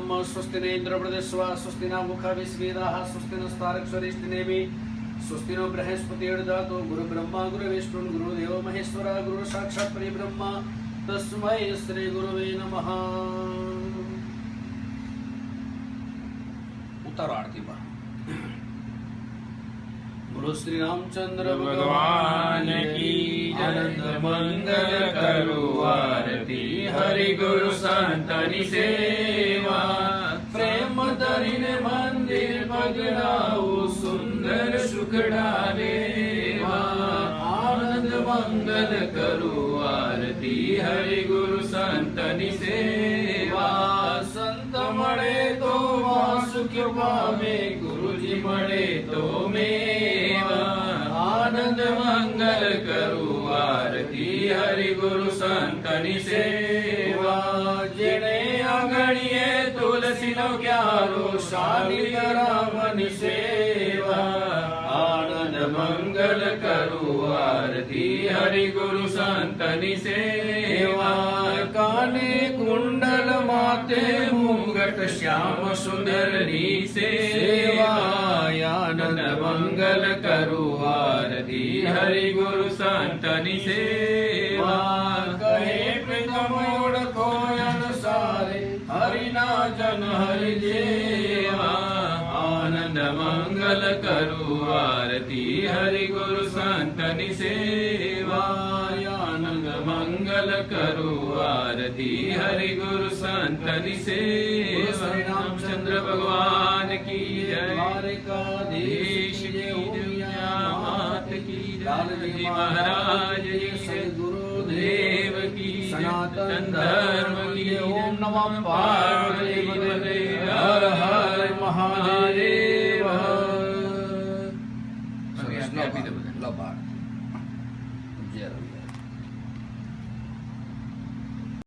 स्वस्ति न इंद्रप्रदेशवा स्वस्ति न मुखाविस्वेदाः स्वस्ति नस्तारक्षरिष्टिनेमि स्वस्ति नो बृहस्पतिर्दधातु गुरु ब्रह्मा गुरु विष्णु गुरुदेव महेश्वर गुरु साक्षात् परब्रह्म तस्मै श्री गुरुवे नमः। उतारो आरती बा। बोलो श्री रामचंद्र भगवान की आनंद मंगल करो आरती हरि गुरु संतनि सेवा प्रेम धरिने मंदिर बगड़ाऊ सुंदर सुखड़ा देवा आनंद मंगल करो आरती हरि गुरु संतनि सेवा संत मळे तो सुख पावे गुरुजी मळे तो मेवा आनंद मंगल करो आरती हरि गुरु संतनि सेवा जेणे आंगणिये तुलसी नो क्यारो शालिक रामनि सेवा आनंद मंगल करो आरती हरि गुरु संतनि सेवा काने कुंडल माते मुंगट श्याम सुंदरनी सेवा आनंद मंगल करो आरती हरि गुरु संतनि सेवा कहे प्रीतम ओळखो अनुसारे हरिना जन हरि जेवा आनंद मंगल करो आरती हरि गुरु संतनि सेवा आनंद मंगल करो आरती हरि गुरु संतनि सेवा श्री रामचंद्र भगवान की जय द्वारकाधीश जय मात की जय महाराज जय गुरुदेव की सनातन धर्म की ओम नमः पार्वती हर हर महादेव। जय